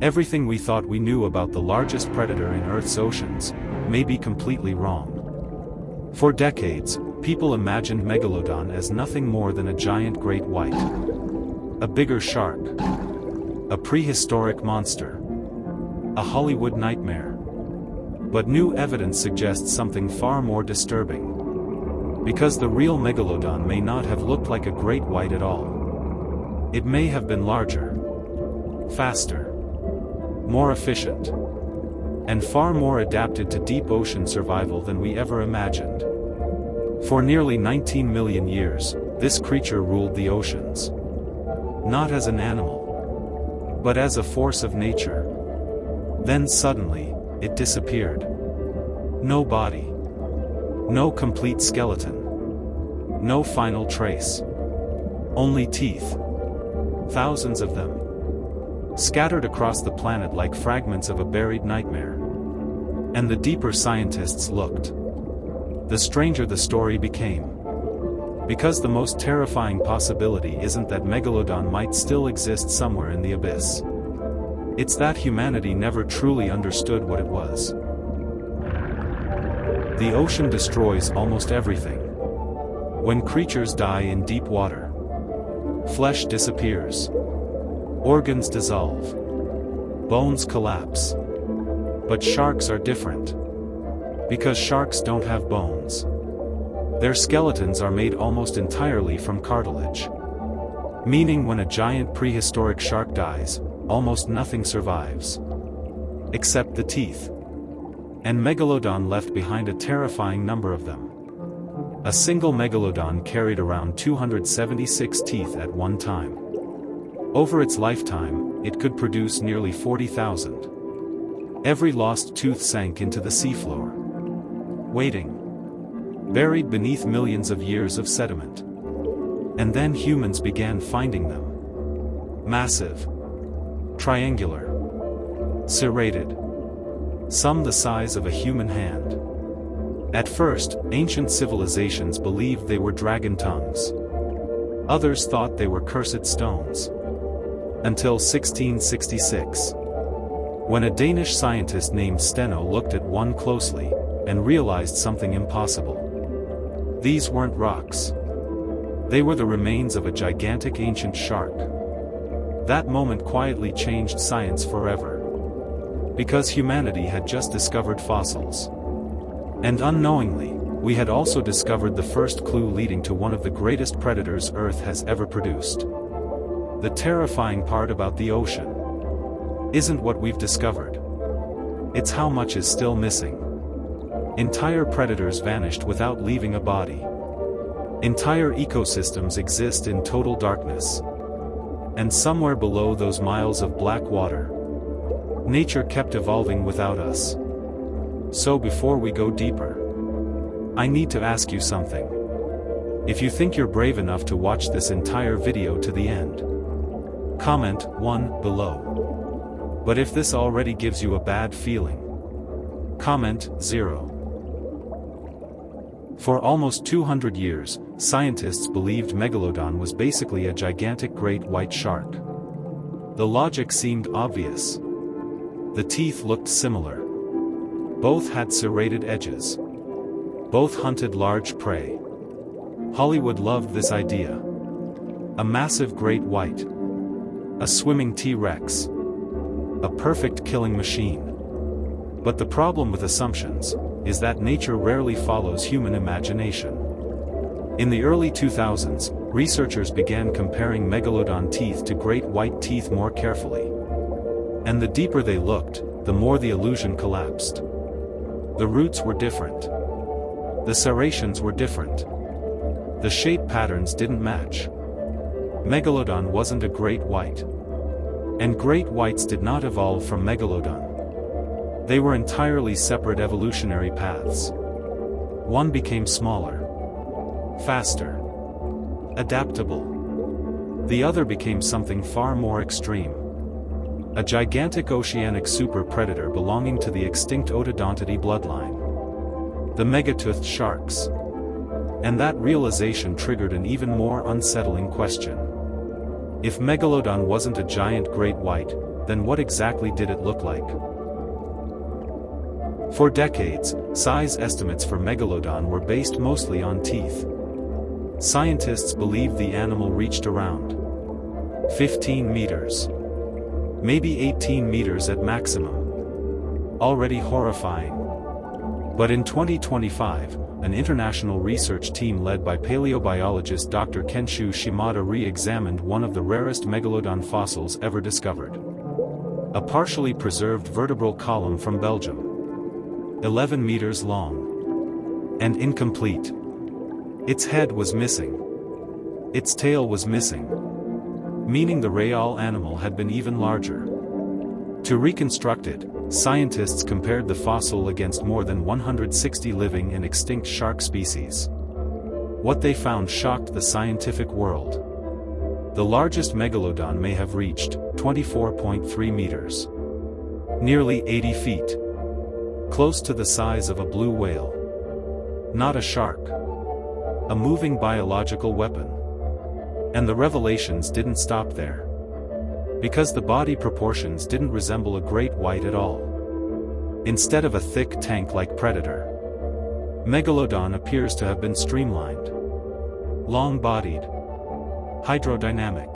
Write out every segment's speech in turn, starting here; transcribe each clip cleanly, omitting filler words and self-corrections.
Everything we thought we knew about the largest predator in Earth's oceans may be completely wrong. For decades, people imagined Megalodon as nothing more than a giant great white. A bigger shark. A prehistoric monster. A Hollywood nightmare. But new evidence suggests something far more disturbing. Because the real Megalodon may not have looked like a great white at all. It may have been larger, faster, more efficient, and far more adapted to deep ocean survival than we ever imagined. For nearly 19 million years, this creature ruled the oceans. Not as an animal, but as a force of nature. Then suddenly, it disappeared. No body. No complete skeleton. No final trace. Only teeth. Thousands of them. Scattered across the planet like fragments of a buried nightmare. And the deeper scientists looked, the stranger the story became. Because the most terrifying possibility isn't that Megalodon might still exist somewhere in the abyss. It's that humanity never truly understood what it was. The ocean destroys almost everything. When creatures die in deep water, flesh disappears. Organs dissolve. Bones collapse. But sharks are different. Because sharks don't have bones. Their skeletons are made almost entirely from cartilage. Meaning when a giant prehistoric shark dies, almost nothing survives. Except the teeth. And Megalodon left behind a terrifying number of them. A single Megalodon carried around 276 teeth at one time. Over its lifetime, it could produce nearly 40,000. Every lost tooth sank into the seafloor. Waiting. Buried beneath millions of years of sediment. And then humans began finding them. Massive. Triangular. Serrated. Some the size of a human hand. At first, ancient civilizations believed they were dragon tongues. Others thought they were cursed stones. Until 1666. When a Danish scientist named Steno looked at one closely, and realized something impossible. These weren't rocks. They were the remains of a gigantic ancient shark. That moment quietly changed science forever. Because humanity had just discovered fossils. And unknowingly, we had also discovered the first clue leading to one of the greatest predators Earth has ever produced. The terrifying part about the ocean isn't what we've discovered. It's how much is still missing. Entire predators vanished without leaving a body. Entire ecosystems exist in total darkness. And somewhere below those miles of black water, nature kept evolving without us. So before we go deeper, I need to ask you something. If you think you're brave enough to watch this entire video to the end, comment 1 below. But if this already gives you a bad feeling, comment 0. For almost 200 years, scientists believed Megalodon was basically a gigantic great white shark. The logic seemed obvious. The teeth looked similar. Both had serrated edges. Both hunted large prey. Hollywood loved this idea. A massive great white. A swimming T-Rex. A perfect killing machine. But the problem with assumptions is that nature rarely follows human imagination. In the early 2000s, researchers began comparing Megalodon teeth to great white teeth more carefully. And the deeper they looked, the more the illusion collapsed. The roots were different. The serrations were different. The shape patterns didn't match. Megalodon wasn't a great white. And great whites did not evolve from Megalodon. They were entirely separate evolutionary paths. One became smaller, faster, adaptable. The other became something far more extreme. A gigantic oceanic super predator belonging to the extinct Odontoceti bloodline. The megatoothed sharks. And that realization triggered an even more unsettling question. If Megalodon wasn't a giant great white, then what exactly did it look like? For decades, size estimates for Megalodon were based mostly on teeth. Scientists believed the animal reached around 15 meters. Maybe 18 meters at maximum. Already horrifying. But in 2025, an international research team led by paleobiologist Dr. Kenshu Shimada re-examined one of the rarest Megalodon fossils ever discovered. A partially preserved vertebral column from Belgium. 11 meters long. And incomplete. Its head was missing. Its tail was missing. Meaning the real animal had been even larger. To reconstruct it, scientists compared the fossil against more than 160 living and extinct shark species. What they found shocked the scientific world. The largest Megalodon may have reached 24.3 meters. Nearly 80 feet. Close to the size of a blue whale. Not a shark. A moving biological weapon. And the revelations didn't stop there. Because the body proportions didn't resemble a great white at all. Instead of a thick tank-like predator, Megalodon appears to have been streamlined. Long-bodied. Hydrodynamic.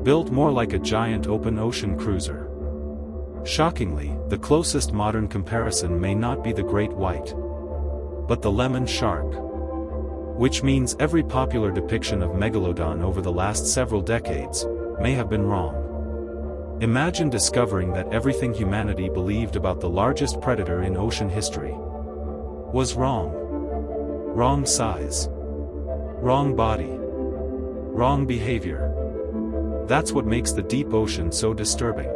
Built more like a giant open ocean cruiser. Shockingly, the closest modern comparison may not be the great white, but the lemon shark. Which means every popular depiction of Megalodon over the last several decades may have been wrong. Imagine discovering that everything humanity believed about the largest predator in ocean history was wrong. Wrong size. Wrong body. Wrong behavior. That's what makes the deep ocean so disturbing.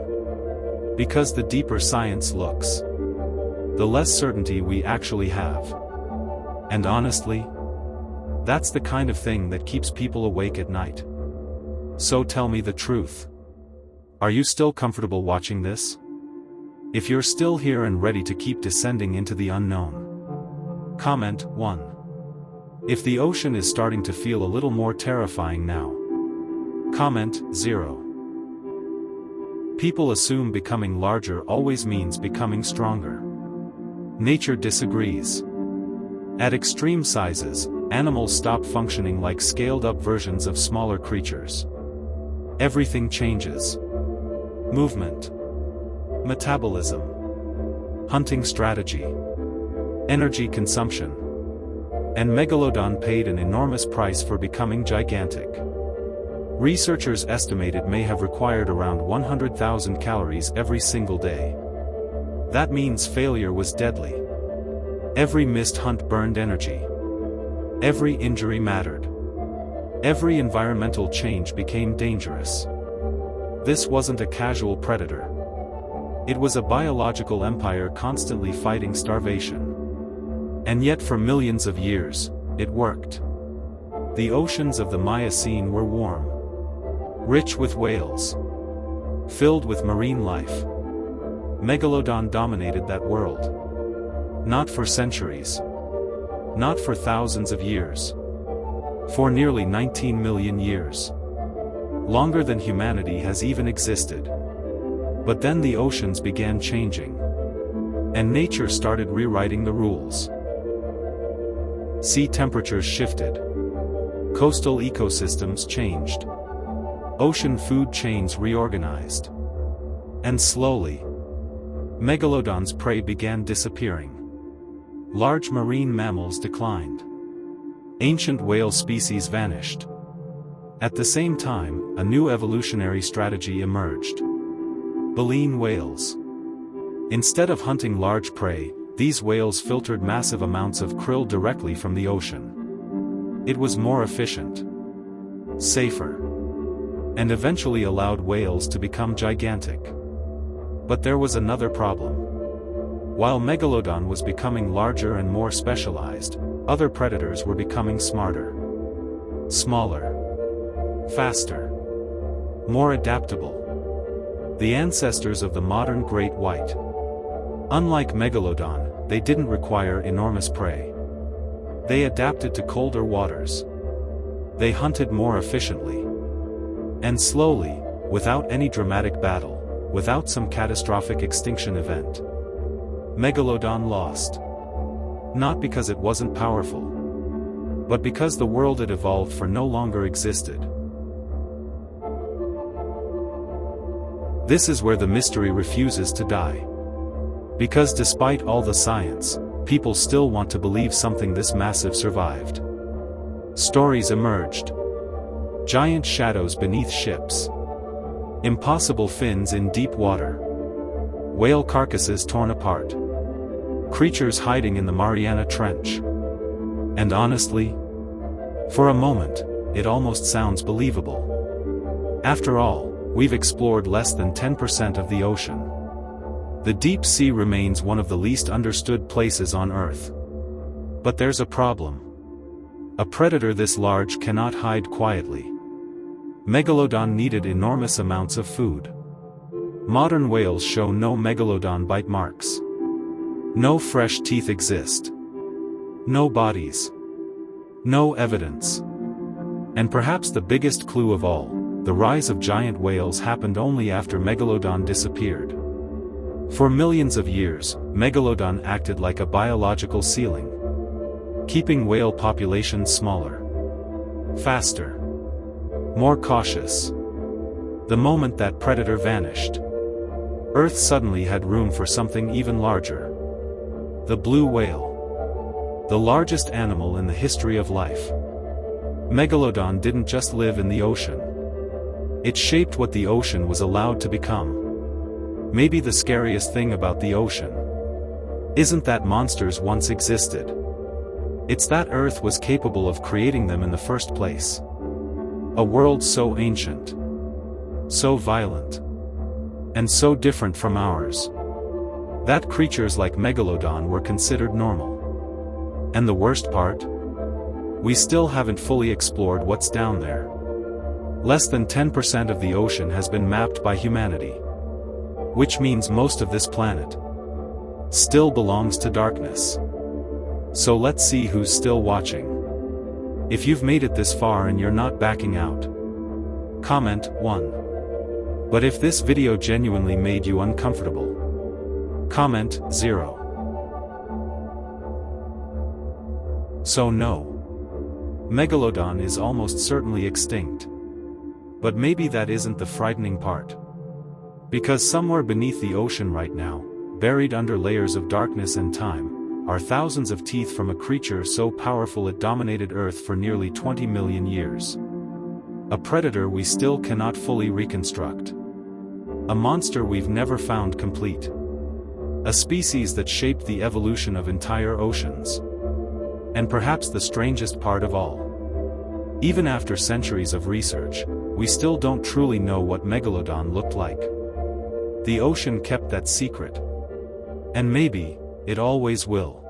Because the deeper science looks, the less certainty we actually have. And honestly, that's the kind of thing that keeps people awake at night. So tell me the truth. Are you still comfortable watching this? If you're still here and ready to keep descending into the unknown. Comment 1. If the ocean is starting to feel a little more terrifying now. Comment 0. People assume becoming larger always means becoming stronger. Nature disagrees. At extreme sizes, animals stop functioning like scaled-up versions of smaller creatures. Everything changes. Movement. Metabolism. Hunting strategy. Energy consumption. And Megalodon paid an enormous price for becoming gigantic. Researchers estimate it may have required around 100,000 calories every single day. That means failure was deadly. Every missed hunt burned energy. Every injury mattered. Every environmental change became dangerous. This wasn't a casual predator. It was a biological empire constantly fighting starvation. And yet for millions of years, it worked. The oceans of the Miocene were warm. Rich with whales. Filled with marine life. Megalodon dominated that world. Not for centuries. Not for thousands of years. For nearly 19 million years. Longer than humanity has even existed. But then the oceans began changing. And nature started rewriting the rules. Sea temperatures shifted. Coastal ecosystems changed. Ocean food chains reorganized. And slowly, Megalodon's prey began disappearing. Large marine mammals declined. Ancient whale species vanished. At the same time, a new evolutionary strategy emerged. Baleen whales. Instead of hunting large prey, these whales filtered massive amounts of krill directly from the ocean. It was more efficient. Safer. And eventually allowed whales to become gigantic. But there was another problem. While Megalodon was becoming larger and more specialized, other predators were becoming smarter. Smaller. Faster. More adaptable. The ancestors of the modern great white. Unlike Megalodon, they didn't require enormous prey. They adapted to colder waters. They hunted more efficiently. And slowly, without any dramatic battle, without some catastrophic extinction event. Megalodon lost. Not because it wasn't powerful, but because the world it evolved for no longer existed. This is where the mystery refuses to die. Because despite all the science, people still want to believe something this massive survived. Stories emerged. Giant shadows beneath ships. Impossible fins in deep water. Whale carcasses torn apart. Creatures hiding in the Mariana Trench. And honestly, for a moment, it almost sounds believable. After all, we've explored less than 10% of the ocean. The deep sea remains one of the least understood places on Earth. But there's a problem. A predator this large cannot hide quietly. Megalodon needed enormous amounts of food. Modern whales show no megalodon bite marks. No fresh teeth exist. No bodies. No evidence. And perhaps the biggest clue of all, the rise of giant whales happened only after Megalodon disappeared. For millions of years, Megalodon acted like a biological ceiling, keeping whale populations smaller, faster, more cautious. The moment that predator vanished, Earth suddenly had room for something even larger. The blue whale. The largest animal in the history of life. Megalodon didn't just live in the ocean. It shaped what the ocean was allowed to become. Maybe the scariest thing about the ocean isn't that monsters once existed. It's that Earth was capable of creating them in the first place. A world so ancient, so violent, and so different from ours, that creatures like Megalodon were considered normal. And the worst part? We still haven't fully explored what's down there. Less than 10% of the ocean has been mapped by humanity. Which means most of this planet still belongs to darkness. So let's see who's still watching. If you've made it this far and you're not backing out, comment 1. But if this video genuinely made you uncomfortable, comment 0. So no. Megalodon is almost certainly extinct. But maybe that isn't the frightening part. Because somewhere beneath the ocean right now, buried under layers of darkness and time, are thousands of teeth from a creature so powerful it dominated Earth for nearly 20 million years. A predator we still cannot fully reconstruct. A monster we've never found complete. A species that shaped the evolution of entire oceans. And perhaps the strangest part of all. Even after centuries of research, we still don't truly know what Megalodon looked like. The ocean kept that secret. And maybe, it always will.